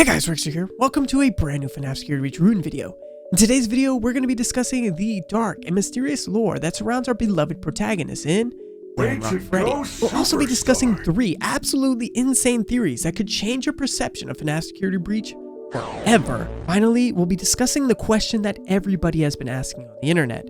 Hey guys, Rexter here. Welcome to a brand new Fnaf Scary Reach Ruin video. In today's video, we're going to be discussing the dark and mysterious lore that surrounds our beloved protagonist in Glamrock Freddy. We'll also be discussing 3 absolutely insane theories that could change your perception of Fnaf Security Breach forever. Finally, we'll be discussing the question that everybody has been asking on the internet.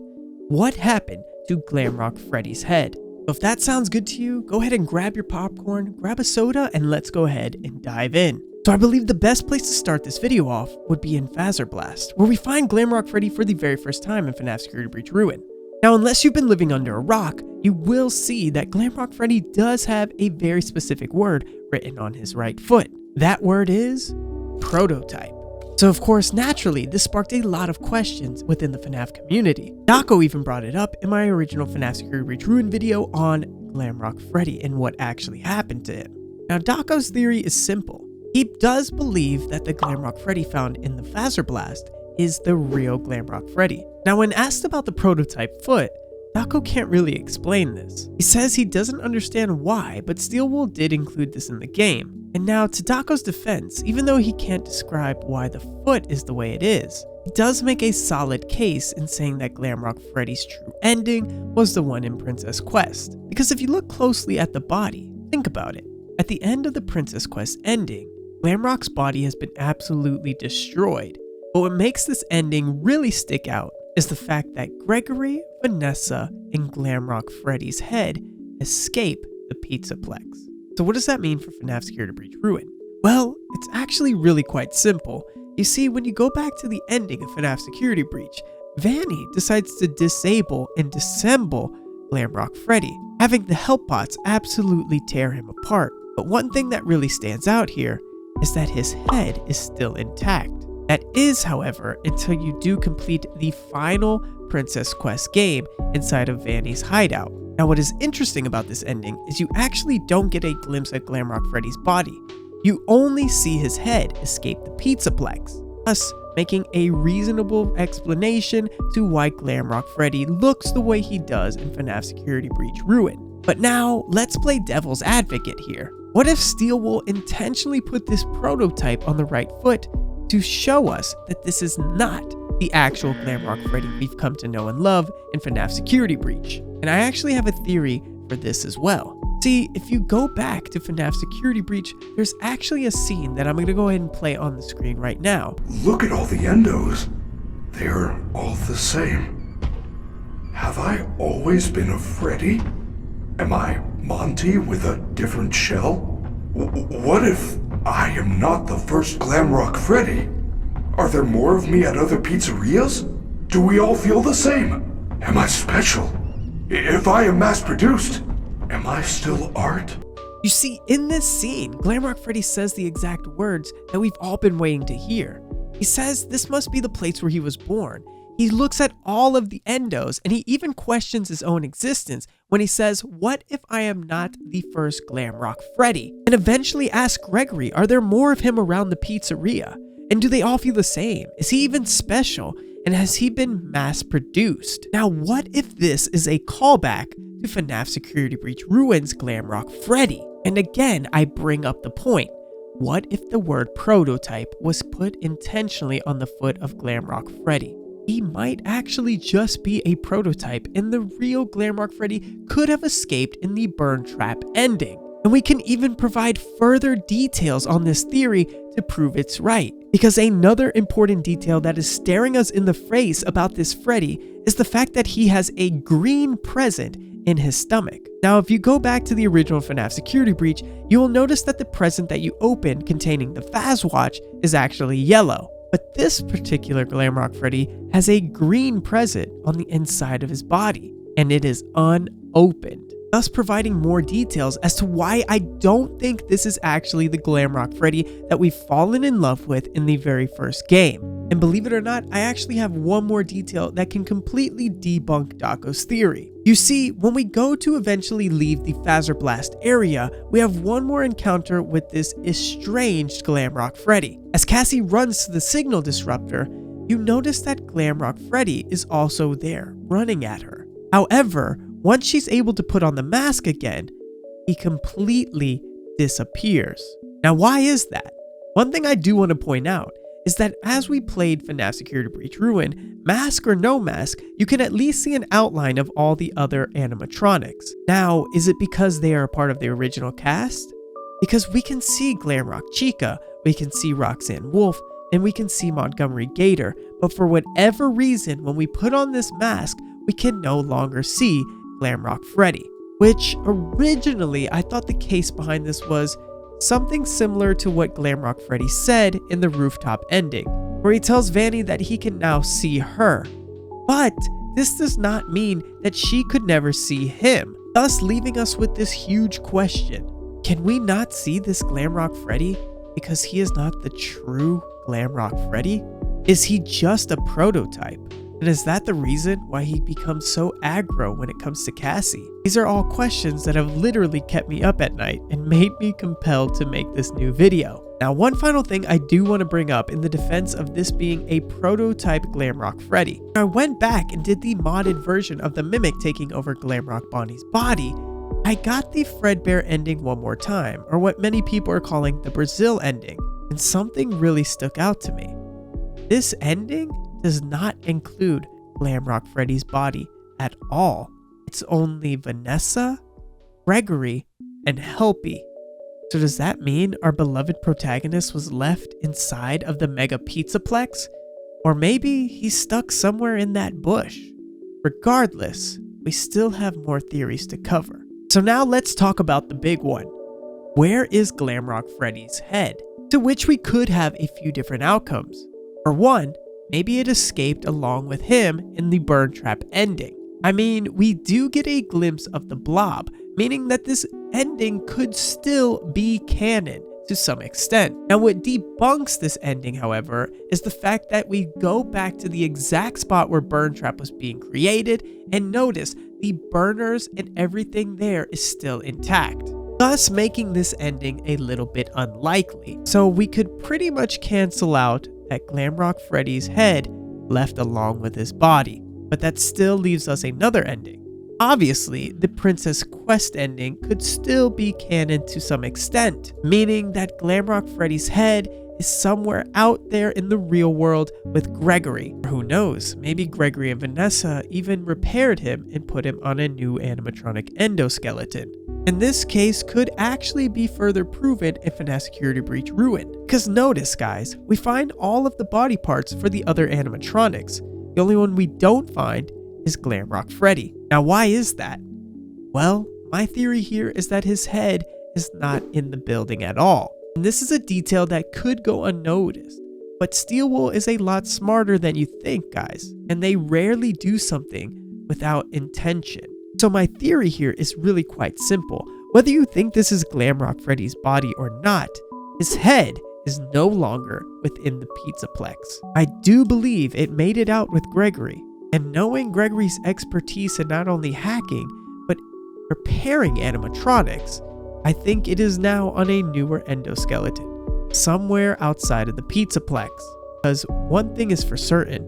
What happened to Glamrock Freddy's head? So if that sounds good to you, go ahead and grab your popcorn, grab a soda, and let's go ahead and dive in. So I believe the best place to start this video off would be in Phaser Blast, where we find Glamrock Freddy for the very first time in Fnaf Security Breach Ruin. Now, unless you've been living under a rock, you will see that Glamrock Freddy does have a very specific word written on his right foot. That word is prototype. So of course, naturally, this sparked a lot of questions within the Fnaf community. Daco even brought it up in my original Fnaf Security Breach Ruin video on Glamrock Freddy and what actually happened to him. Now, Daco's theory is simple. He does believe that the Glamrock Freddy found in the Phaser Blast is the real Glamrock Freddy. Now, when asked about the prototype foot, Daco can't really explain this. He says he doesn't understand why, but Steelwool did include this in the game. And now, to Daco's defense, even though he can't describe why the foot is the way it is, he does make a solid case in saying that Glamrock Freddy's true ending was the one in Princess Quest. Because if you look closely at the body, think about it. At the end of the Princess Quest ending, Glamrock's body has been absolutely destroyed, but what makes this ending really stick out is the fact that Gregory, Vanessa, and Glamrock Freddy's head escape the pizza plex. So what does that mean for Fnaf Security Breach Ruin? Well, it's actually really quite simple. You see, when you go back to the ending of Fnaf Security Breach, Vanny decides to disable and disassemble Glamrock Freddy, having the help bots absolutely tear him apart. But one thing that really stands out here is that his head is still intact. That is, however, until you do complete the final Princess Quest game inside of Vanny's hideout. Now, what is interesting about this ending is you actually don't get a glimpse at Glamrock Freddy's body. You only see his head escape the pizzaplex, thus making a reasonable explanation to why Glamrock Freddy looks the way he does in Fnaf Security Breach Ruin. But now, let's play devil's advocate here. What if Steelwool intentionally put this prototype on the right foot to show us that this is not the actual Glamrock Freddy we've come to know and love in Fnaf Security Breach? And I actually have a theory for this as well. See, if you go back to Fnaf Security Breach, there's actually a scene that I'm going to go ahead and play on the screen right now. Look at all the endos. They're all the same. Have I always been a Freddy? Am I Monty with a different shell? What if I am not the first Glamrock Freddy? Are there more of me at other pizzerias? Do we all feel the same? Am I special? If I am mass-produced, am I still art? You see, in this scene, Glamrock Freddy says the exact words that we've all been waiting to hear. He says this must be the place where he was born. He looks at all of the endos and he even questions his own existence when he says, what if I am not the first Glamrock Freddy? And eventually asks Gregory, are there more of him around the pizzeria? And do they all feel the same? Is he even special? And has he been mass produced? Now, what if this is a callback to Fnaf Security Breach Ruin's Glamrock Freddy? And again, I bring up the point. What if the word prototype was put intentionally on the foot of Glamrock Freddy? He might actually just be a prototype and the real Glamrock Freddy could have escaped in the burn trap ending. And we can even provide further details on this theory to prove it's right. Because another important detail that is staring us in the face about this Freddy is the fact that he has a green present in his stomach. Now, if you go back to the original Fnaf Security Breach, you will notice that the present that you open containing the Faz Watch is actually yellow. But this particular Glamrock Freddy has a green present on the inside of his body, and it is unopened, thus providing more details as to why I don't think this is actually the Glamrock Freddy that we've fallen in love with in the very first game. And believe it or not, I actually have one more detail that can completely debunk Daco's theory. You see, when we go to eventually leave the Phaser Blast area, we have one more encounter with this estranged Glamrock Freddy. As Cassie runs to the signal disruptor, you notice that Glamrock Freddy is also there, running at her. However, once she's able to put on the mask again, he completely disappears. Now, why is that? One thing I do want to point out is that as we played FNAF Security Breach Ruin, mask or no mask, you can at least see an outline of all the other animatronics. Now, is it because they are a part of the original cast? Because we can see Glamrock Chica, we can see Roxanne Wolf, and we can see Montgomery Gator, but for whatever reason, when we put on this mask, we can no longer see Glamrock Freddy. Which originally, I thought the case behind this was something similar to what Glamrock Freddy said in the rooftop ending, where he tells Vanny that he can now see her. But this does not mean that she could never see him, thus leaving us with this huge question. Can we not see this Glamrock Freddy because he is not the true Glamrock Freddy? Is he just a prototype? And is that the reason why he becomes so aggro when it comes to Cassie? These are all questions that have literally kept me up at night and made me compelled to make this new video. Now, one final thing I do want to bring up in the defense of this being a prototype Glamrock Freddy. I went back and did the modded version of the Mimic taking over Glamrock Bonnie's body. I got the Fredbear ending one more time, or what many people are calling the Brazil ending, and something really stuck out to me. This ending does not include Glamrock Freddy's body at all. It's only Vanessa, Gregory, and Helpy. So does that mean our beloved protagonist was left inside of the Mega Pizzaplex? Or maybe he's stuck somewhere in that bush? Regardless, we still have more theories to cover. So now let's talk about the big one. Where is Glamrock Freddy's head? To which we could have a few different outcomes. For one, maybe it escaped along with him in the burn trap ending. I mean, we do get a glimpse of the blob, meaning that this ending could still be canon to some extent. Now, what debunks this ending, however, is the fact that we go back to the exact spot where burn trap was being created, and notice the burners and everything there is still intact, thus making this ending a little bit unlikely. So we could pretty much cancel out that Glamrock Freddy's head left along with his body, but that still leaves us another ending. Obviously, the Princess Quest ending could still be canon to some extent, meaning that Glamrock Freddy's head is somewhere out there in the real world with Gregory. Or who knows, maybe Gregory and Vanessa even repaired him and put him on a new animatronic endoskeleton. And this case could actually be further proven in FNAF Security Breach Ruin. Because notice guys, we find all of the body parts for the other animatronics. The only one we don't find is Glamrock Freddy. Now why is that? Well, my theory here is that his head is not in the building at all. And this is a detail that could go unnoticed. But Steelwool is a lot smarter than you think, guys. And they rarely do something without intention. So my theory here is really quite simple. Whether you think this is Glamrock Freddy's body or not, his head is no longer within the Pizzaplex. I do believe it made it out with Gregory. And knowing Gregory's expertise in not only hacking, but repairing animatronics, I think it is now on a newer endoskeleton, somewhere outside of the Pizzaplex. Because one thing is for certain,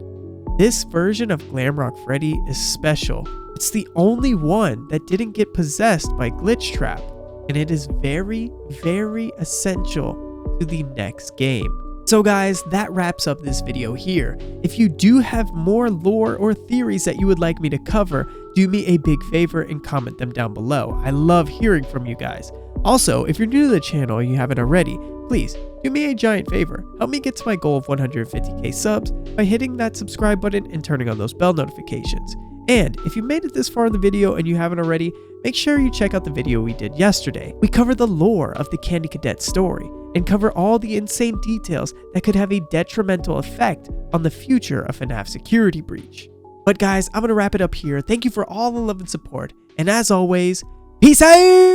this version of Glamrock Freddy is special. It's the only one that didn't get possessed by Glitch Trap, and it is very, very essential to the next game. So guys, that wraps up this video here. If you do have more lore or theories that you would like me to cover, do me a big favor and comment them down below. I love hearing from you guys. Also, if you're new to the channel and you haven't already, please do me a giant favor. Help me get to my goal of 150k subs by hitting that subscribe button and turning on those bell notifications. And if you made it this far in the video and you haven't already, make sure you check out the video we did yesterday. We covered the lore of the Candy Cadet story and cover all the insane details that could have a detrimental effect on the future of FNAF Security Breach. But guys, I'm going to wrap it up here. Thank you for all the love and support. And as always, peace out!